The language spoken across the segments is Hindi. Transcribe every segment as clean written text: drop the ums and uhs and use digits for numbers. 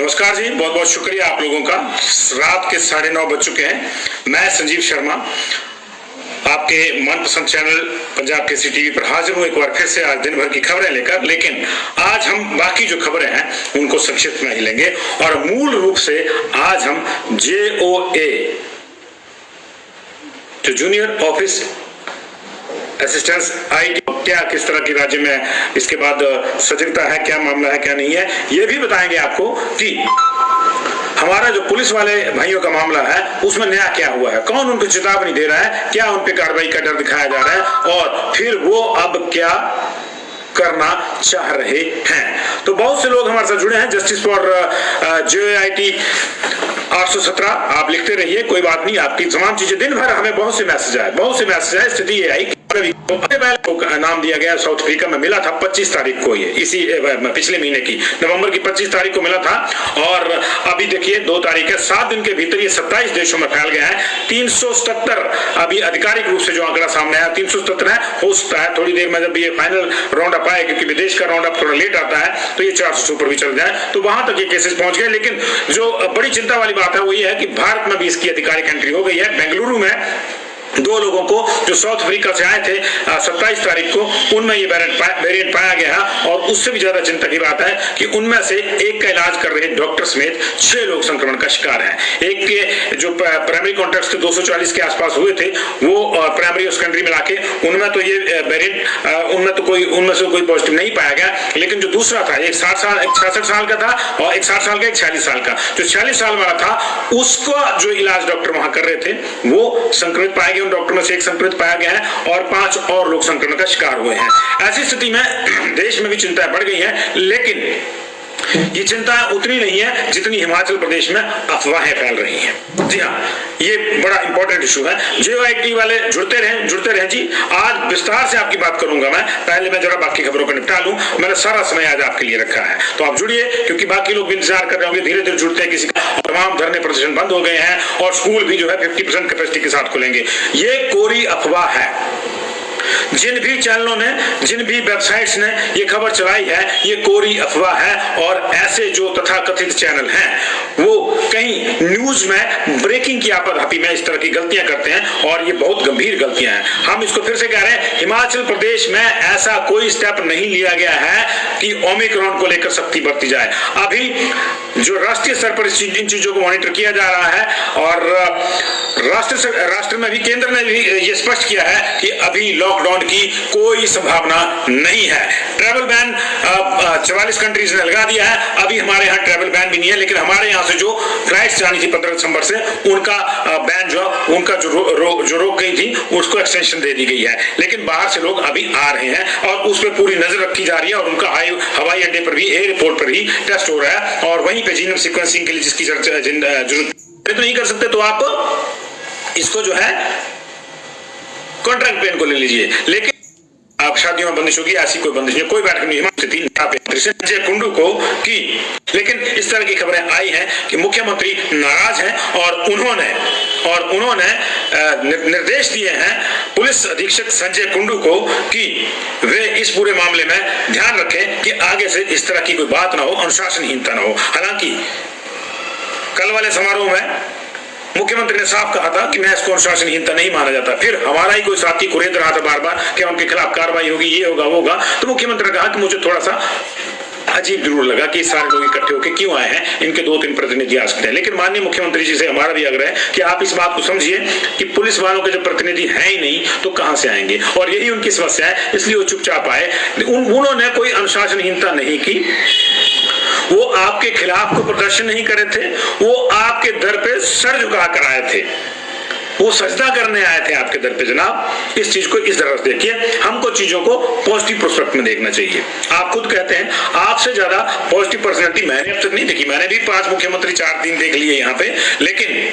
नमस्कार जी, बहुत बहुत शुक्रिया आप लोगों का। रात के 9:30 बज चुके हैं। मैं संजीव शर्मा आपके मनपसंद चैनल पंजाब केसरी टीवी पर हाजिर हूं एक बार फिर से आज दिन भर की खबरें लेकर। लेकिन आज हम बाकी जो खबरें हैं उनको संक्षिप्त में ही लेंगे और मूल रूप से आज हम JOA जो जूनियर ऑफिस असिस्टेंस IT क्या किस तरह की राज्य में इसके बाद सजगता है, क्या मामला है क्या नहीं है, ये भी बताएंगे आपको कि हमारा जो पुलिस वाले भाइयों का मामला है उसमें नया क्या हुआ है, कौन उनको चेतावनी दे रहा है, क्या उन पे कार्रवाई का डर दिखाया जा रहा है और फिर वो अब क्या करना चाह रहे हैं। तो बहुत से लोग हमारे साथ जुड़े हैं। जस्टिस फॉर JOIT 817 आप लिखते रहिए, कोई बात नहीं, आपकी तमाम चीजें दिन भर हमें बहुत से मैसेज आए। स्थिति ये आई नाम दिया गया साउथ अफ्रीका में मिला था 25 तारीख को, ये इसी पिछले महीने की नवंबर की 25 तारीख को मिला था और अभी देखिए 2 तारीख है, 7 दिन के भीतर ये 27 देशों में फैल गया है। 377 अभी आधिकारिक रूप से जो आंकड़ा सामने आया 377 है। हो सकता है थोड़ी देर में जब ये फाइनल राउंड अप आए, क्योंकि विदेश का राउंड अप थोड़ा लेट आता है, तो ये 400 से ऊपर भी चल जाए, तो वहां तक ये केसेस पहुंच गए। लेकिन जो बड़ी चिंता वाली बात है वो ये है कि भारत में भी इसकी आधिकारिक एंट्री हो गई है। बेंगलुरु में 2 लोगों को जो साउथ अफ्रीका से आए थे 27 तारीख को, उनमें ये वेरिएंट पाया गया और उससे भी ज्यादा चिंता की बात है कि उनमें से एक का इलाज कर रहे डॉक्टर समेत 6 लोग संक्रमण का शिकार हैं। एक के जो प्राइमरी कॉन्टैक्ट थे 240 के आसपास हुए थे, वो प्राइमरी और सेकेंडरी मिला के उनमें तो ये वेरिएंट उनमें से कोई पॉजिटिव नहीं पाया गया। लेकिन जो दूसरा था एक 66 साल का था और एक 60 साल का, एक 46 साल का। जो 46 साल वाला था उसका जो इलाज डॉक्टर वहां कर रहे थे वो संक्रमित पाया गया। डॉक्टर में से एक संक्रमित पाया गया है और 5 और लोग संक्रमण का शिकार हुए हैं। ऐसी स्थिति में देश में भी चिंता बढ़ गई है, लेकिन ये चिंता उतनी नहीं है जितनी हिमाचल प्रदेश में अफवाहें फैल रही हैं। जी हाँ, ये बड़ा इंपॉर्टेंट इशू है। JOIT वाले जुड़ते रहें जी। आज विस्तार से आपकी बात करूंगा मैं, पहले मैं जरा बाकी खबरों को निपटा लूं। मैंने सारा समय आज आपके लिए रखा है, तो आप जुड़िए, क्योंकि बाकी लोग भी इंतजार कर रहे होंगे, धीरे धीरे जुड़ते हैं। किसी का तमाम धरने प्रदर्शन बंद हो गए हैं और स्कूल भी जो है 50% कैपेसिटी के साथ खुलेंगे। ये कोरी अफवाह है। जिन भी चैनलों ने, जिन भी वेबसाइट्स ने ये खबर चलाई है, ये कोरी अफवाह है। और ऐसे जो तथाकथित चैनल हैं वो कहीं न्यूज में ब्रेकिंग की आपाधापी में इस तरह की गलतियां करते हैं और ये बहुत गंभीर गलतियां हैं। हम इसको फिर से कह रहे हैं, हिमाचल प्रदेश में ऐसा कोई स्टेप नहीं लिया गया है कि ओमिक्रॉन को लेकर सख्ती बरती जाए। अभी जो राष्ट्रीय स्तर पर इन चीजों को मॉनिटर किया जा रहा है और राष्ट्र में भी, केंद्र ने भी ये स्पष्ट किया है कि अभी लॉकडाउन की कोई संभावना नहीं है। ट्रैवल बैन 44 कंट्रीज ने लगा दिया है। अभी हमारे यहाँ ट्रैवल बैन भी नहीं है, लेकिन हमारे यहाँ से जो फ्लाइट्स जानी थी 15 दिसंबर से, उनका बैन जो रोक गई थी उसको एक्सटेंशन दे दी गई है। लेकिन बाहर से लोग अभी आ रहे हैं और उस पर पूरी नजर रखी जा रही है और उनका हवाई अड्डे पर भी, एयरपोर्ट पर ही टेस्ट हो रहा है। और वहीं पे जीनोम सीक्वेंसिंग के लिए जिसकी जरूरत नहीं कर सकते, तो आप इसको जो है कॉन्ट्रैक्ट पेन को ले लीजिए। लेकिन आप शादियों में बंदिश होगी, ऐसी कोई बंदिश नहीं, कोई बैठक नहीं। संजय कुंडू को की, लेकिन इस तरह की खबरें आई हैं कि मुख्यमंत्री नाराज हैं और उन्होंने निर्देश दिए हैं पुलिस अधीक्षक संजय कुंडू को कि वे इस पूरे मामले में ध्यान रखें कि आगे से इस तरह की कोई बात ना हो, अनुशासनहीनता ना हो। हालांकि कल वाले समारोह में मुख्यमंत्री ने साफ कहा था कि मैं इसको अनुशासनहीनता नहीं माना जाता। फिर हमारा ही कोई साथी कुरेद रहा था बार बार कि उनके खिलाफ कार्रवाई होगी, ये होगा वो होगा, तो मुख्यमंत्री ने कहा कि मुझे थोड़ा सा अजीब जरूर लगा कि सारे लोग इकट्ठे होकर क्यों आए हैं, इनके 2-3 प्रतिनिधि आ सकते हैं। लेकिन माननीय मुख्यमंत्री जी से हमारा भी आग्रह है कि आप इस बात को समझिए कि पुलिस वालों के जब प्रतिनिधि हैं ही नहीं तो कहां से आएंगे, और यही उनकी समस्या है, इसलिए वो चुपचाप आए। उन्होंने कोई अनुशासनहीनता नहीं की, वो आपके खिलाफ कोई प्रदर्शन नहीं करे थे, वो आपके दर पे सर झुका कर आए थे, वो सजदा करने आए थे आपके दर पे। जनाब, इस चीज को इस तरह से देखिए, हमको चीजों को पॉजिटिव प्रोस्पेक्ट में देखना चाहिए। आप खुद कहते हैं आपसे ज्यादा पॉजिटिव पर्सनैलिटी मैंने अब तक नहीं देखी। मैंने भी 5 मुख्यमंत्री 4 दिन देख लिए यहाँ पे, लेकिन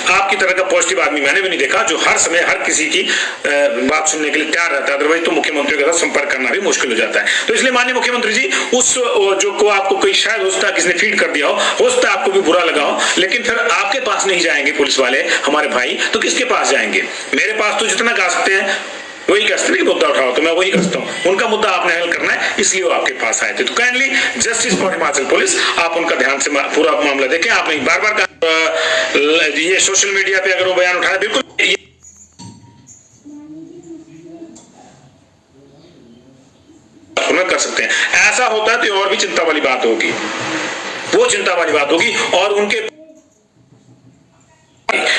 आपकी तरह का पॉजिटिव आदमी मैंने भी नहीं देखा जो हर समय हर किसी की बात सुनने के लिए तैयार रहता है। अदरवाइज तो मुख्यमंत्री के साथ संपर्क करना भी मुश्किल हो जाता है। तो इसलिए माननीय मुख्यमंत्री जी, उस जो को आपको कोई शायद हो सकता है किसी ने फीड कर दिया हो सकता है आपको भी बुरा लगा हो, लेकिन फिर आपके पास नहीं जाएंगे पुलिस वाले हमारे भाई, तो किसके पास जाएंगे? मेरे पास तो जितना गा सकते हैं वही कहते हैं मुद्दा उठाओ, तो मैं वही कहता हूँ उनका मुद्दा आपने हल करना है, इसलिए वो आपके पास आए थे। तो kindly justice for Himachal police, आप उनका ध्यान से पूरा मामला देखें। आपने बार बार कहा ये सोशल मीडिया पे अगर वो बयान उठाए, बिल्कुल कर सकते हैं। ऐसा होता है तो और भी चिंता वाली बात होगी, वो चिंता वाली बात होगी। और उनके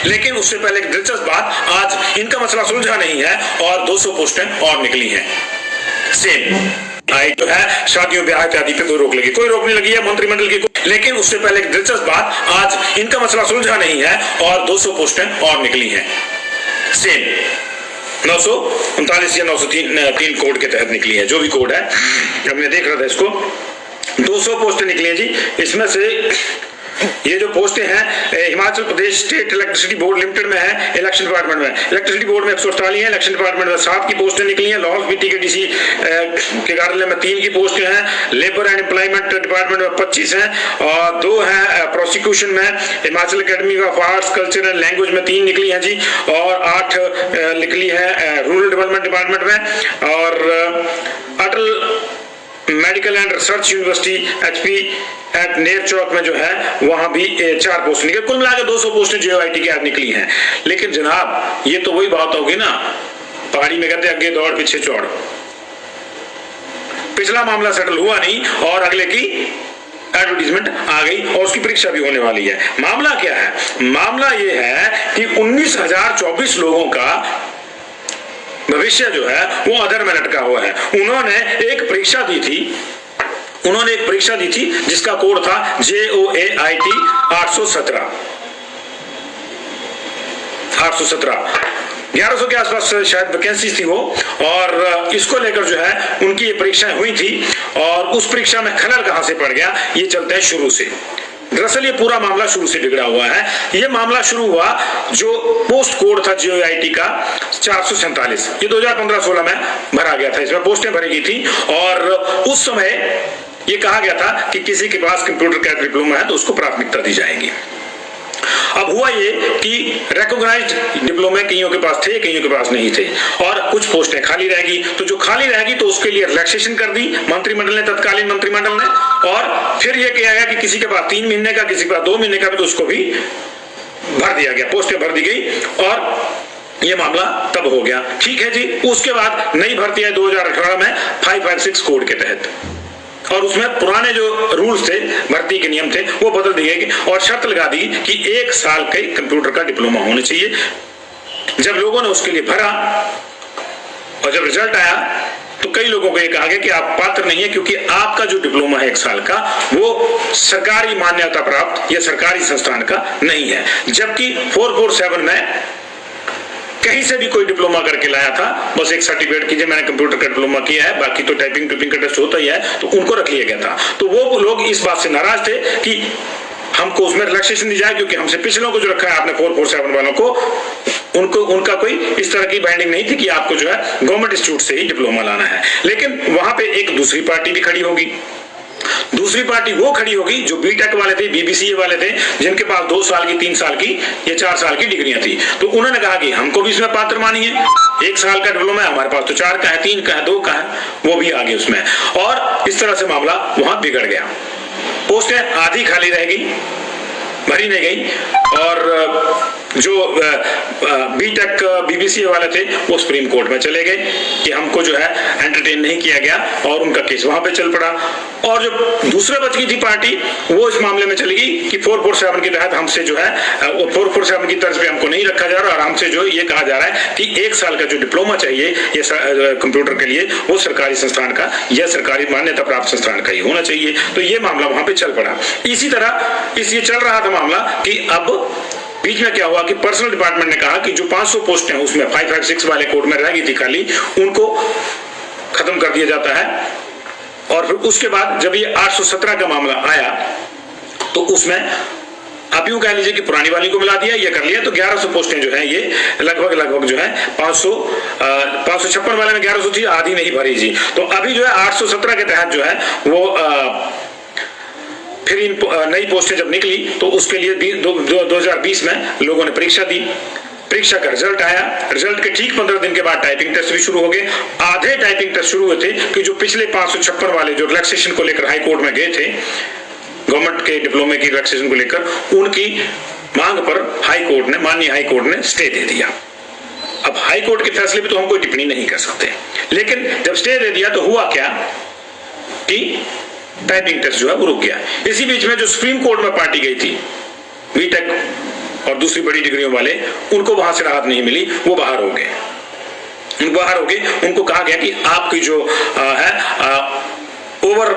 लेकिन उससे पहले एक दिलचस्प बात, आज इनका मसला सुलझा नहीं है और 200 पोस्टें और निकली हैं। सेम आई जो है शादियों ब्याह इत्यादि पे कोई रोक लगी, कोई रोक नहीं लगी है मंत्रिमंडल की। लेकिन उससे पहले एक दिलचस्प बात, आज इनका मसला सुलझा नहीं है और 200 पोस्टें और निकली हैं। सेम 939 या 903 कोड के तहत निकली है, जो भी कोड है। अब मैं देख रहा था इसको, 200 पोस्टें निकली हैं जी। इसमें से ये जो पोस्टें हैं Himachal Pradesh state electricity board limited में है, इलेक्शन डिपार्टमेंट में। इलेक्ट्रिसिटी बोर्ड में 148 है, इलेक्शन डिपार्टमेंट में 7 की पोस्टें निकली हैं। लाहौल स्पीति के डीसी के कार्यालय में 3 की पोस्टें हैं। लेबर एंड एम्प्लॉयमेंट डिपार्टमेंट में 25 हैं और 2 हैं प्रोसिक्यूशन में। Himachal academy of arts culture and language में 3 निकली हैं जी, और 8 निकली है रूरल डेवलपमेंट डिपार्टमेंट में। और Atal medical and research university HP at Ner Chowk में जो है वहां भी 4 पोस्ट निकले। कुल मिलाकर 200 पोस्टें JOIT की आज निकली हैं। लेकिन जनाब ये तो वही बात होगी ना, पहाड़ी में कहते आगे दौड़ पीछे चौड़। पिछला मामला सेटल हुआ नहीं और अगले की एडवर्टीजमेंट आ गई और उसकी परीक्षा भी होने वाली है। मामला क्या है? मामला ये है कि 19,024 लोगों का भविष्य जो है वो अधर में लटका हुआ है। उन्होंने एक परीक्षा दी थी जिसका कोड था JOAIT 817 1100 के आसपास शायद वैकेंसी थी वो, और इसको लेकर जो है उनकी ये परीक्षाएं हुई थी। और उस परीक्षा में खलल कहां से पड़ गया, ये चलता है शुरू से। दरअसल ये पूरा मामला शुरू से बिगड़ा हुआ है। ये मामला शुरू हुआ जो पोस्ट कोड था JOIT का 447, ये 2015-16 में भरा गया था, इसमें पोस्टें भरी गई थी। और उस समय ये कहा गया था कि किसी के पास कंप्यूटर का डिप्लोमा है तो उसको प्राथमिकता दी जाएगी। अब हुआ ये कि रिकॉग्नाइज्ड डिप्लोमे कईयों के पास थे, कईयों के पास नहीं थे, और कुछ पोस्टें खाली रहेगी। तो जो खाली रहेगी तो उसके लिए रिलैक्सेशन कर दी मंत्रिमंडल ने, तत्कालीन मंत्रिमंडल ने। और फिर ये किया गया कि किसी के पास 3 महीने का, किसी के पास 2 महीने का भी, तो उसको भी भर दिया गया, पोस्टें भर दी गई और ये मामला तब हो गया। ठीक है जी। उसके बाद नई भर्ती है 2018 में 556 कोड के तहत, और उसमें पुराने जो रूल्स थे, भर्ती के नियम थे, वो बदल दिए और शर्त लगा दी कि 1 साल के कंप्यूटर का डिप्लोमा होना चाहिए। जब लोगों ने उसके लिए भरा और जब रिजल्ट आया तो कई लोगों को ये कहा गया कि आप पात्र नहीं है, क्योंकि आपका जो डिप्लोमा है 1 साल का वो सरकारी मान्यता प्राप्त या सरकारी संस्थान का नहीं है। जबकि 447 में कहीं से भी कोई डिप्लोमा करके लाया था, बस एक सर्टिफिकेट कीजिए मैंने कंप्यूटर का डिप्लोमा किया है, बाकी तो टाइपिंग का टेस्ट होता ही है, तो उनको रख लिया गया था। तो वो लोग इस बात से नाराज थे कि हमको उसमें रिलैक्सेशन दी जाए, क्योंकि हमसे पिछलों को जो रखा है आपने 447 वालों को, उनका कोई इस तरह की बाइंडिंग नहीं थी कि आपको जो है गवर्नमेंट इंस्टीट्यूट से ही डिप्लोमा लाना है। लेकिन वहां पे एक दूसरी पार्टी भी खड़ी होगी। दूसरी पार्टी वो खड़ी होगी जो बीटेक वाले थे, BBCA वाले थे, जिनके पास 2 साल की, 3 साल की या 4 साल की डिग्रियां थी। तो उन्होंने कहा कि हमको भी इसमें पात्र मानिए, 1 साल का डिप्लोमा है, हमारे पास तो 4 का है, 3 का है, 2 का है, वो भी आगे उसमें। और इस तरह से मामला वहां बिगड़ गया। पोस्टें आधी खाली रह गई, भरी नहीं गई, और जो बीटेक BBCA वाले थे वो सुप्रीम कोर्ट में चले गए कि हमको जो है एंटरटेन नहीं किया गया, और उनका केस वहां पे चल पड़ा। और जो दूसरे बच गई थी पार्टी वो इस मामले में चली गई कि 447 के तहत हमसे जो है 447 की तर्ज पे हमको नहीं रखा जा रहा, और हमसे जो ये कहा जा रहा है कि 1 साल का जो डिप्लोमा चाहिए ये कंप्यूटर के लिए वो सरकारी संस्थान का या सरकारी मान्यता प्राप्त संस्थान का ही होना चाहिए। तो ये मामला वहां पे चल पड़ा। इसी तरह ये चल रहा था मामला कि अब बीच में क्या हुआ कि पर्सनल डिपार्टमेंट ने कहा कि जो 500 पोस्ट हैं उसमें 556 वाले कोड में रह गई थी खाली, उनको खत्म कर दिया जाता है। और फिर उसके बाद जब ये 817 का मामला आया तो उसमें आप यूं कह लीजिए कि पुरानी वाली को मिला दिया, ये कर लिया, तो 1100 पोस्टें जो है ये लगभग जो है 556 वाले में 1100 थी, आधी नहीं भरी जी। तो अभी जो है 817 के तहत जो है वो फिर इन नई पोस्टें जब निकली तो उसके लिए 2020 में लोगों ने परीक्षा दी। परीक्षा का रिजल्ट आया, रिजल्ट के ठीक 15 दिन के बाद टाइपिंग टेस्ट भी शुरू हो गए। आधे टाइपिंग टेस्ट शुरू हुए थे कि जो पिछले 556 वाले जो रिलैक्सेशन को लेकर हाई कोर्ट में गए थे, गवर्नमेंट के डिप्लोमे की रिलैक्सेशन को लेकर, उनकी मांग पर हाई कोर्ट ने, माननीय हाई कोर्ट ने स्टे दे दिया। अब हाई कोर्ट के फैसले पे तो हम कोई टिप्पणी नहीं कर सकते, लेकिन जब स्टे दे दिया तो हुआ क्या कि टाइपिंग टेस्ट जो है वो रुक गया। इसी बीच में जो सुप्रीम कोर्ट में पार्टी गई थी, बीटेक और दूसरी बड़ी डिग्रियों वाले, उनको वहां से राहत नहीं मिली, वो बाहर हो गए। उनको कहा गया कि आपकी जो ओवर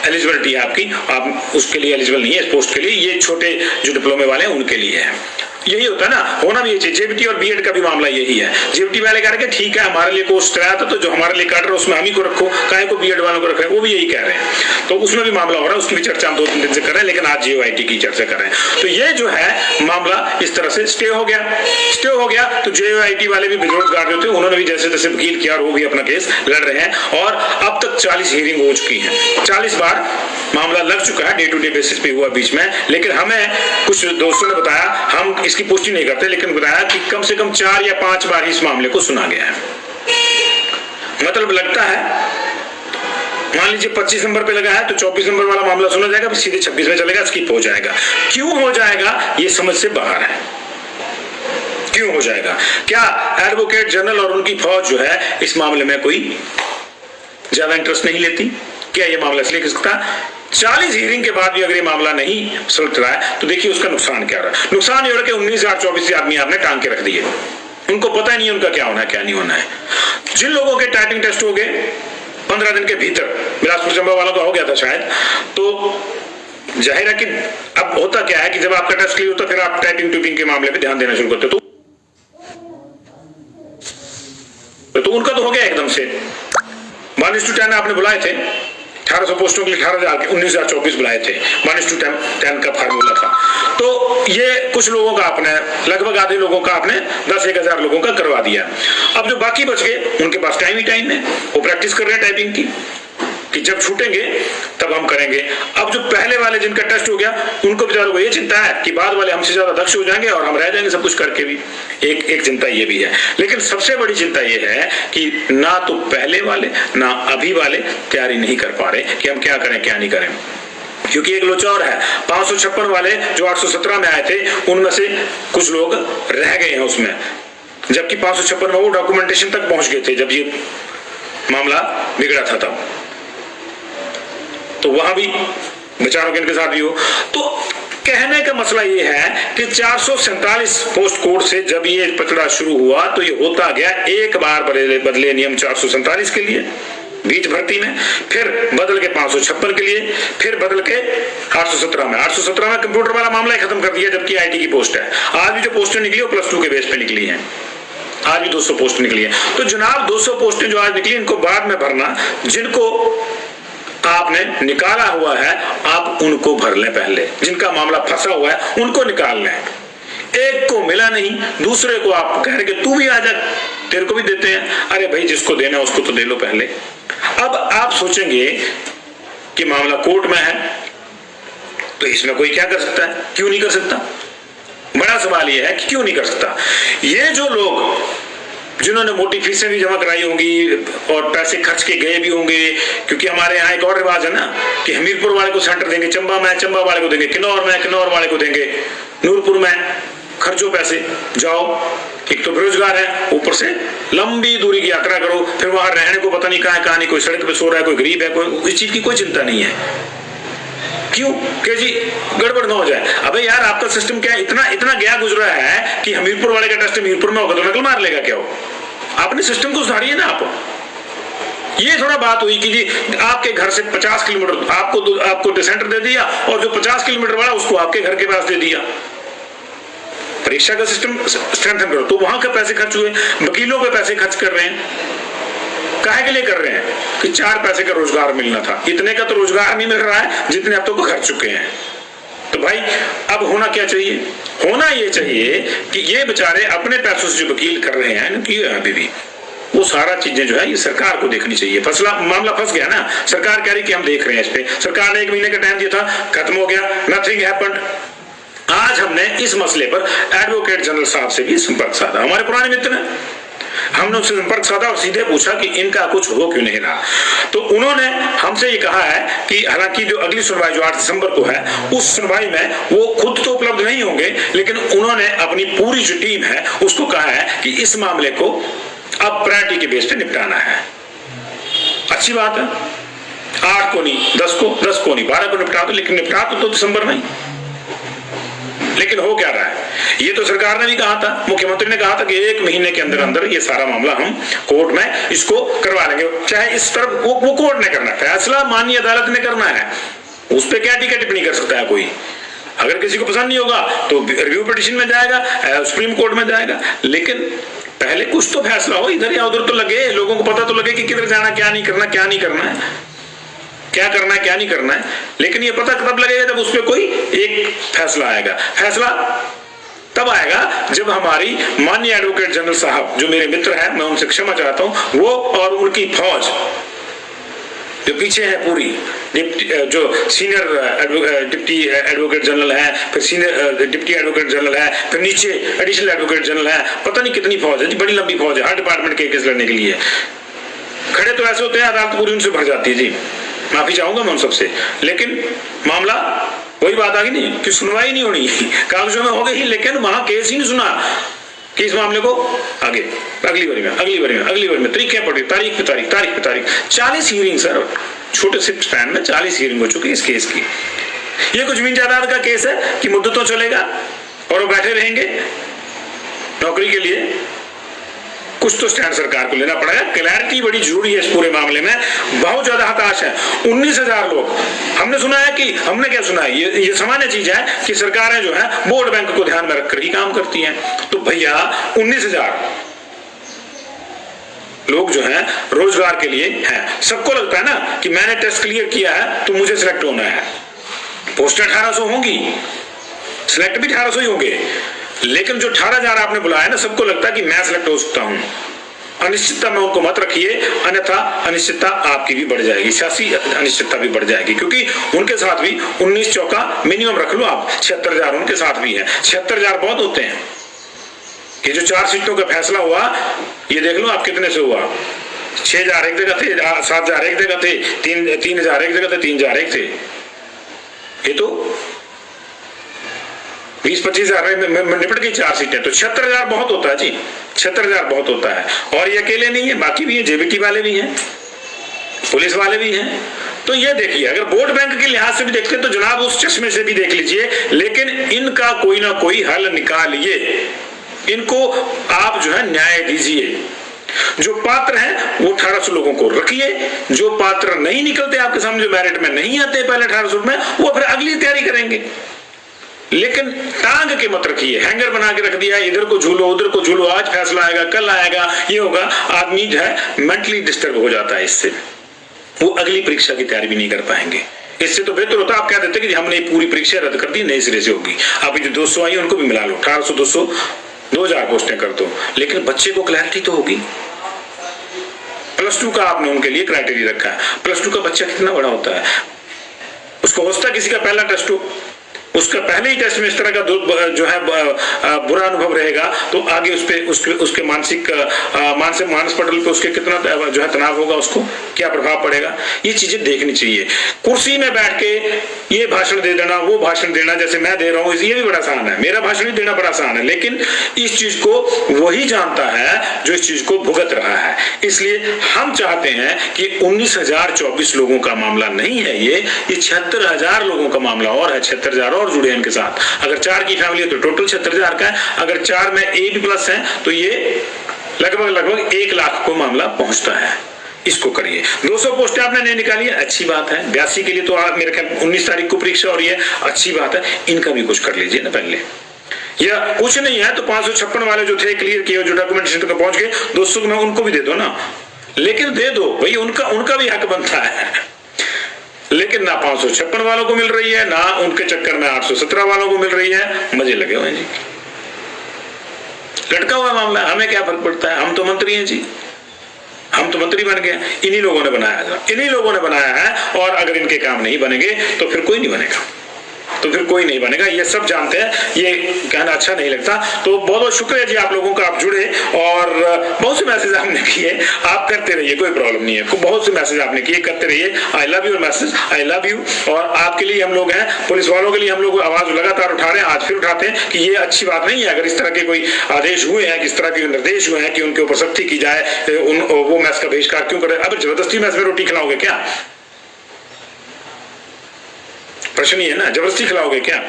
एलिजिबिलिटी है आपकी, आप उसके लिए एलिजिबल नहीं है इस पोस्ट के लिए, ये छोटे जो डिप्लोमे वाले हैं उनके लिए है। यही होता है ना, होना भी ये चाहिए। जेबीटी और बीएड का भी मामला यही है। जेबीटी वाले कह रहे हैं ठीक है, हमारे लिए कोर्स कराया था तो जो हमारे लिए काट रहे उसमें हम ही को रखो, काहे को बीएड वालों को रख रहे हैं, वो भी यही कह रहे हैं। तो उसमें भी मामला हो रहा है, उसकी भी चर्चा हम 2-3 दिन से कर रहे हैं, लेकिन आज जेओआईटी की चर्चा कर रहे हैं। तो ये जो है मामला इस तरह से स्टे हो गया। तो जेओआईटी वाले भी बेरोजगार जो थे, उन्होंने भी जैसे तैसे वकील किया और वो भी अपना केस लड़ रहे हैं। और अब तक 40 हियरिंग हो चुकी है, 40 बार मामला लग चुका है, डे टू डे बेसिस पे हुआ बीच में। लेकिन हमें कुछ दोस्तों ने बताया, हम इसकी पुष्टि नहीं करते, लेकिन बताया कि कम से कम 4 या 5 बार इस मामले को सुना गया है। मतलब लगता है, मान लीजिए 25 नंबर पे लगा है तो 24 नंबर वाला मामला सुना जाएगा, फिर सीधे 26 में चलेगा, स्किप हो जाएगा। क्यों हो जाएगा ये समझ से बाहर है। क्यों हो जाएगा? क्या एडवोकेट जनरल और उनकी फौज जो है इस मामले में कोई ज्यादा इंटरेस्ट नहीं लेती? क्या ये मामला इसलिए किसका 40 हियरिंग के बाद भी अगर ये मामला नहीं सुलझ रहा है तो देखिए उसका नुकसान क्या रहा है। नुकसान ये हो रहा है कि 19,024 आदमी आपने टांग के रख दिए, उनको पता नहीं उनका क्या होना है क्या नहीं होना है। जिन लोगों के टाइपिंग टेस्ट हो गए 15 दिन के भीतर, बिलासपुर चंबा वालों का हो गया था शायद, तो जाहिर है कि अब होता क्या है कि जब आपका टेस्ट क्लियर होता है फिर आप टाइपिंग टूपिंग के मामले पे ध्यान देना शुरू करते, तो उनका तो हो गया एकदम से। 1:10 आपने बुलाए थे 1800 पोस्टों के लिए, 19,024 बुलाए थे, 1:10 का फार्मूला था। तो ये कुछ लोगों का आपने, लगभग आधे लोगों का आपने 10-1,000 लोगों का करवा दिया। अब जो बाकी बच गए उनके पास टाइम ही टाइम है, वो प्रैक्टिस कर रहे हैं टाइपिंग की कि जब छूटेंगे तब हम करेंगे। अब जो पहले वाले जिनका टेस्ट हो गया उनको बेचारों को ये चिंता है कि बाद वाले हमसे ज्यादा दक्ष हो जाएंगे और हम रह जाएंगे सब कुछ करके भी। एक चिंता ये भी है, लेकिन सबसे बड़ी चिंता ये है कि ना तो पहले वाले ना अभी वाले तैयारी नहीं कर पा रहे कि हम क्या करें क्या नहीं करें। क्योंकि एक लोचा और है, 556 वाले जो 817 में आए थे उनमें से कुछ लोग रह गए हैं उसमें, जबकि 556 में वो डॉक्यूमेंटेशन तक पहुंच गए थे जब ये मामला बिगड़ा था तब। तो वहां भी बेचारों के इनके साथ भी हो। तो कहने का मसला ये है कि 447 पोस्ट कोड से जब ये पचड़ा शुरू हुआ तो ये होता गया, एक बार बदले नियम 447 के लिए बीच भर्ती में, फिर बदल के 556 के लिए, फिर बदल के 817 में। 817 में कंप्यूटर वाला मामला ही खत्म कर दिया, जबकि आईटी की पोस्ट है। आज भी जो पोस्टें निकली वो +2 के बेस पे निकली है, आज भी 200 पोस्ट निकली है। तो जनाब 200 पोस्टें जो आज निकली इनको बाद में भरना, जिनको आपने निकाला हुआ है आप उनको भर लें पहले, जिनका मामला फंसा हुआ है उनको निकाल लें। एक को मिला नहीं, दूसरे को आप कह रहे कि तू भी आ जा, तेरे को भी देते हैं। अरे भाई जिसको देना है उसको तो दे लो पहले। अब आप सोचेंगे कि मामला कोर्ट में है तो इसमें कोई क्या कर सकता है, क्यों नहीं कर सकता? बड़ा सवाल यह है कि क्यों नहीं कर सकता। ये जो लोग जिन्होंने मोटी फीसें भी जमा कराई होंगी और पैसे खर्च के गए भी होंगे, क्योंकि हमारे यहाँ एक और रिवाज है ना कि हमीरपुर वाले को सेंटर देंगे, चंबा में चंबा वाले को देंगे, किन्नौर में किन्नौर वाले को देंगे, नूरपुर में खर्चो पैसे जाओ। एक तो बेरोजगार है, ऊपर से लंबी दूरी की यात्रा करो, फिर वहां रहने को पता नहीं कहाँ नहीं, कोई सड़क पे सो रहा है, कोई गरीब है, कोई इस चीज की कोई चिंता नहीं है। क्यों कि जी गड़बड़ ना हो जाए। अबे यार आपका सिस्टम क्या है, इतना गया गुजरा है कि हमीरपुर वाले का टेस्ट हमीरपुर में होगा तो नकल मार लेगा क्या हो? आपने सिस्टम को सुधारिए ना आप। ये थोड़ा बात हुई कि जी आपके घर से 50 किलोमीटर आपको सेंटर दे दिया और जो 50 किलोमीटर वाला उसको आपके घर के पास दे दिया। परीक्षा का सिस्टम स्ट्रेंथन करो। तो वहां के पैसे खर्च हुए, वकीलों पे पैसे खर्च कर रहे हैं, काहे के लिए कर रहे हैं कि 4 पैसे का रोजगार मिलना था। इतने का तो रोजगार नहीं मिल रहा है जितने अब तक खर्च चुके हैं। तो भाई अब होना क्या चाहिए? होना ये चाहिए कि ये बेचारे अपने पैसों से जो वकील कर रहे हैं कि अभी भी वो सारा चीजें जो है ये सरकार को देखनी चाहिए। मामला फंस गया ना, सरकार कह रही कि हम देख रहे हैं इस पे। सरकार ने 1 महीने का टाइम दिया था, खत्म हो गया, नथिंग हैपेंड। आज हमने इस मसले पर एडवोकेट जनरल साहब से भी संपर्क साधा, हमारे पुराने मित्र हैं। हमने उनसे संपर्क साधा और सीधे पूछा कि इनका कुछ हो क्यों नहीं रहा। तो उन्होंने हमसे ये कहा है कि हालांकि जो अगली सुनवाई जो 8 दिसंबर को है, उस सुनवाई में वो खुद तो उपलब्ध नहीं होंगे, लेकिन उन्होंने अपनी पूरी जो टीम है उसको कहा है कि इस मामले को अब प्रायोरिटी के बेस पे निपटाना है। अच्छी बात है, 8 को नहीं 10 को नहीं 12 को निपटा दो, लेकिन निपटा तो दिसंबर में। लेकिन हो क्या रहा है, ये तो सरकार ने भी कहा था, मुख्यमंत्री ने कहा था कि 1 महीने के अंदर अंदर ये सारा मामला हम कोर्ट में इसको करवा लेंगे। चाहे इस तरफ वो कोर्ट ने करना, फैसला माननीय अदालत ने करना है, उस पर क्या टीका टिप्पणी कर सकता है कोई। अगर किसी को पसंद नहीं होगा तो रिव्यू पिटीशन में जाएगा, सुप्रीम कोर्ट में जाएगा, लेकिन पहले कुछ तो फैसला हो, इधर या उधर तो लगे, लोगों को पता तो लगे कि किधर जाना, क्या नहीं करना, क्या नहीं करना है, क्या करना है क्या नहीं करना है। लेकिन ये पता तब लगेगा जब उस पर कोई एक फैसला आएगा। फैसला तब आएगा जब हमारी माननीय एडवोकेट जनरल साहब, जो मेरे मित्र हैं, मैं उनसे क्षमा चाहता हूं, वो और उनकी फौज जो पीछे है पूरी, जो सीनियर डिप्टी एडवोकेट जनरल है, फिर सीनियर डिप्टी एडवोकेट जनरल है, फिर नीचे एडिशनल एडवोकेट जनरल है, पता नहीं कितनी फौज है जी, बड़ी लंबी फौज है हर डिपार्टमेंट के केस लड़ने के लिए। खड़े तो ऐसे होते हैं अदालत पूरी उनसे भर जाती है जी, माफी चाहूंगा मैं उन सबसे। लेकिन मामला वही बात आ गई नहीं कि सुनवाई नहीं होनी, कागजों में हो गई, लेकिन वहां केस ही नहीं सुना कि इस मामले को आगे अगली बारी में तरीकें पड़ी, तारीख पे तारीख 40 हियरिंग सर, छोटे से स्पैन में 40 हियरिंग हो चुकी है इस केस की। ये कुछ जमीन जायदाद का केस है कि मुद्दतों चलेगा और वो बैठे रहेंगे नौकरी के लिए। कुछ तो स्टैंड सरकार को लेना पड़ेगा, क्लैरिटी बड़ी जरूरी है इस पूरे मामले में। बहुत ज्यादा हताश है 19,000 लोग। हमने सुना है कि, हमने क्या सुना है, ये सामान्य चीज है कि सरकारें जो है वोट बैंक को ध्यान में रखकर ही काम करती हैं। तो भैया 19,000 लोग जो हैं रोजगार के लिए हैं। सबको लगता है ना कि मैंने टेस्ट क्लियर किया है तो मुझे सिलेक्ट होना है। पोस्ट 1800 होंगी, सिलेक्ट भी 1800 ही होंगे, लेकिन जो 18,000 आपने बुलाया ना, सबको लगता है कि मैं सिलेक्ट हो सकता हूं। अनिश्चितता में उनको मत रखिए, अन्यथा अनिश्चितता आपकी भी बढ़ जाएगी, सियासी अनिश्चितता भी बढ़ जाएगी। क्योंकि उनके साथ भी 19 चौका मिनिमम रख लो आप, 76,000 उनके साथ भी है। 76,000 बहुत होते हैं। ये जो 4 सीटों का फैसला हुआ, ये देख लो आप कितने से हुआ। 6,000 एक जगह थे, 7,000 एक जगह थे, 3,000 एक जगह थे, 3,000 एक थे। ये तो 20-25,000 में निपट गई 4 सीटें। तो 76,000 बहुत होता है जी, 76,000 बहुत होता है। और ये अकेले नहीं है, बाकी भी है, जेबीटी वाले भी हैं, पुलिस वाले भी हैं। तो ये देखिए, अगर वोट बैंक के लिहाज से भी देखते हैं तो जनाब उस चश्मे से भी देख लीजिए, लेकिन इनका कोई ना कोई हल निकालिए। इनको आप जो है न्याय दीजिए। जो पात्र हैं वो 1800 लोगों को रखिए, जो पात्र नहीं निकलते आपके सामने, जो मेरिट में नहीं आते पहले 1800 में, वो फिर अगली तैयारी करेंगे। लेकिन टांग के मत रखिए, हैंगर बना के रख दिया, इधर को झूलो उधर को झूलो, आज फैसला आएगा कल आएगा, ये होगा। आदमी जो है मेंटली डिस्टर्ब हो जाता है इससे, वो अगली परीक्षा की तैयारी भी नहीं कर पाएंगे। इससे तो बेहतर होता आप कह देते कि हमने पूरी परीक्षा रद्द कर दी, नई सिरे से होगी। आप जो 200 आई उनको भी मिला लो, 1800 200 2000 पोस्टें कर दो, लेकिन बच्चे को क्लैरिटी तो होगी। +2 का आपने उनके लिए क्राइटेरिया रखा है। +2 का बच्चा कितना बड़ा होता है, उसको होता किसी का पहला टेस्ट हो, उसका पहले ही टेस्ट में इस तरह का जो है बुरा अनुभव रहेगा, तो आगे उसके मानसिक मानस पटल पे उसके कितना जो है तनाव होगा, उसको क्या प्रभाव पड़ेगा, ये चीजें देखनी चाहिए। कुर्सी में बैठ के ये भाषण दे देना, वो भाषण देना, जैसे मैं दे रहा हूँ, ये भी बड़ा आसान है, मेरा भाषण भी देना बड़ा आसान है, लेकिन इस चीज को वही जानता है जो इस चीज को भुगत रहा है। इसलिए हम चाहते हैं कि 19,024 लोगों का मामला नहीं है ये 76,000 लोगों का मामला और है। 76,000 और जुड़े इनके साथ। अगर 4 की फैमिली है तो टोटल 76,000 का है। अगर 4 में ए भी प्लस है तो ये लगभग 1 लाख को मामला पहुंचता है। इसको करिए। 200 पोस्टें आपने नहीं निकाली है, अच्छी बात है। 82 के लिए तो आप मेरे ख्याल 19 तारीख को परीक्षा हो रही है, अच्छी बात है। इनका भी कुछ कर लीजिए ना पहले, या कुछ नहीं है तो 556 वाले जो थे क्लियर किए, जो डॉक्यूमेंटेशन तक पहुंच गए, 200 में उनको भी दे दो ना, लेकिन दे दो भाई, उनका भी हक बनता है। लेकिन ना 556 वालों को मिल रही है, ना उनके चक्कर में 817 वालों को मिल रही है। मजे लगे हुए हैं जी, लटका हुआ मामला, हमें क्या फर्क पड़ता है, हम तो मंत्री हैं जी, हम तो मंत्री बन गए। इन्हीं लोगों ने बनाया है, और अगर इनके काम नहीं बनेंगे तो फिर कोई नहीं बनेगा। तो फिर कोई नहीं बनेगा, ये सब जानते हैं, ये कहना अच्छा नहीं लगता। तो बहुत बहुत शुक्रिया जी आप लोगों का, आप जुड़े और बहुत से मैसेज आपने किए, आप करते रहिए, कोई प्रॉब्लम नहीं है, बहुत से मैसेज आपने किए, करते रहिए। I love you message, I love you. और आपके लिए हम लोग हैं, पुलिस वालों के लिए हम लोग आवाज लगातार उठा रहे हैं, आज फिर उठाते हैं कि ये अच्छी बात नहीं है। अगर इस तरह के कोई आदेश हुए हैं, इस तरह के निर्देश हुए हैं कि उनके ऊपर सख्ती की जाए, वो मैस का बहिष्कार क्यों करे? अब जबरदस्ती मैस में रोटी खिलाओगे क्या? प्रश्न ये है ना, जबरदस्ती खिलाओगे क्या?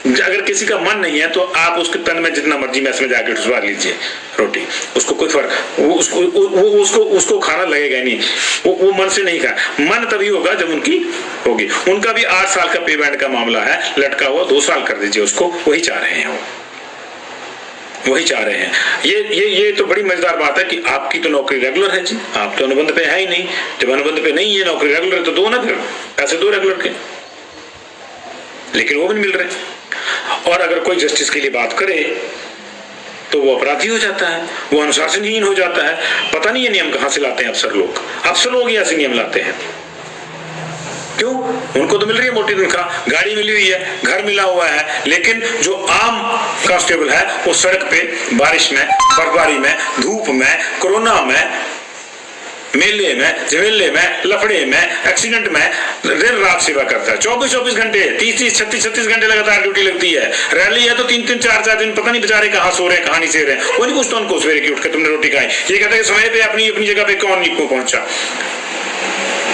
अगर किसी का मन नहीं है तो आप उसके तन में जितना मर्जी मैस में जाके ढुसवा लीजिए रोटी, उसको कोई फर्क, उसको खाना लगेगा नहीं, वो मन से नहीं खा। मन तभी होगा जब उनकी होगी। उनका भी 8 साल का पे बैंड का मामला है, लटका हुआ, 2 साल कर दीजिए उसको, वही चाह रहे हैं, वही चाह रहे हैं। ये तो बड़ी मजेदार बात है कि आपकी तो नौकरी रेगुलर है जी, आप तो अनुबंध पे है ही नहीं। जब अनुबंध पे नहीं है, नौकरी रेगुलर है, तो दो ना, फिर पैसे दो रेगुलर के, लेकिन वो भी नहीं मिल रहे। और अगर कोई जस्टिस के लिए बात करे तो वो अपराधी हो जाता है, वो अनुशासनहीन हो जाता है। पता नहीं ये नियम कहां से लाते हैं अफसर लोग ही ऐसे नियम लाते हैं। क्यों? उनको तो मिल रही है मोटी तनख्वाह, गाड़ी मिली हुई है, घर मिला हुआ है, लेकिन जो आम कांस्टेबल है वो सड़क पे बारिश में, बर्फबारी में, धूप में, कोरोना में, मेले में, झमेले में, लफड़े में, एक्सीडेंट में दिन रात सेवा करता है। 24 घंटे, 30, 36 घंटे लगातार ड्यूटी लगती है। रैली है तो 3, 4 दिन पता नहीं बेचारे कहाँ सो रहे हैं, कहाँ नहीं सो रहे हैं। कोई नहीं पूछता उनको सवेरे की उठ के तुमने रोटी खाई। ये कहते हैं समय पे अपनी जगह पे कौन नहीं पहुंचा।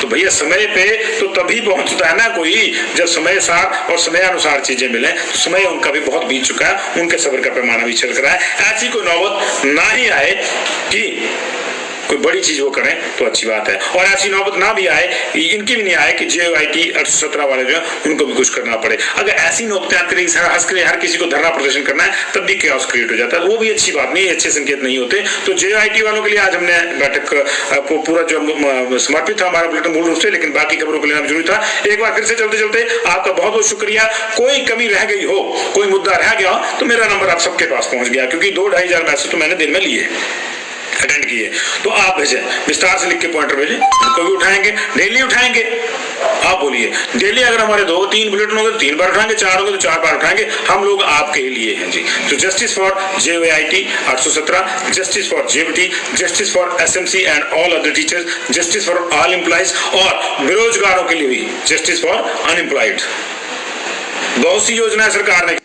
तो भैया समय पे तो तभी पहुंचता है ना कोई, जब समय साथ और समय अनुसार चीजें मिले। तो समय उनका भी बहुत बीत चुका है, उनके सब्र का पैमाना भी चल रहा है। ऐसी कोई नौबत ना ही आए कि कोई बड़ी चीज वो करें तो अच्छी बात है, और ऐसी नौबत ना भी आए, इनकी भी नहीं आए कि JOIT 817 वाले जो है उनको भी कुछ करना पड़े। अगर ऐसी नौबतें आती रही, हर किसी को धरना प्रदर्शन करना है, तब भी chaos क्रिएट हो जाता है। वो भी अच्छी बात नहीं है, अच्छे संकेत नहीं होते। तो JOIT वालों के लिए आज हमने बैठक पूरा जो समर्पित था हमारा बुलेटिन मूल रूप से, लेकिन बाकी खबरों को लेना जरूरी था। एक बार फिर से चलते चलते आपका बहुत बहुत शुक्रिया। कोई कमी रह गई हो, कोई मुद्दा रह गया हो, तो मेरा नंबर आप सबके पास पहुंच गया, क्योंकि 2-2.5 हजार मैसेज तो मैंने दिन में लिए, अटेंड किए। तो आप भेजें, विस्तार से लिख के पॉइंटर भेजें, उनको भी उठाएंगे, डेली उठाएंगे। आप बोलिए, डेली अगर हमारे 2-3 बुलेटिन होंगे तो 3 बार उठाएंगे, 4 होंगे तो 4 बार उठाएंगे। हम लोग आपके लिए हैं जी। तो justice for JOIT 817, justice for JBT, justice for SMC and all other teachers, justice for all employees, और बेरोजगारों के लिए भी जस्टिस फॉर अनएम्प्लॉयड। बहुत सी योजनाएं सरकार ने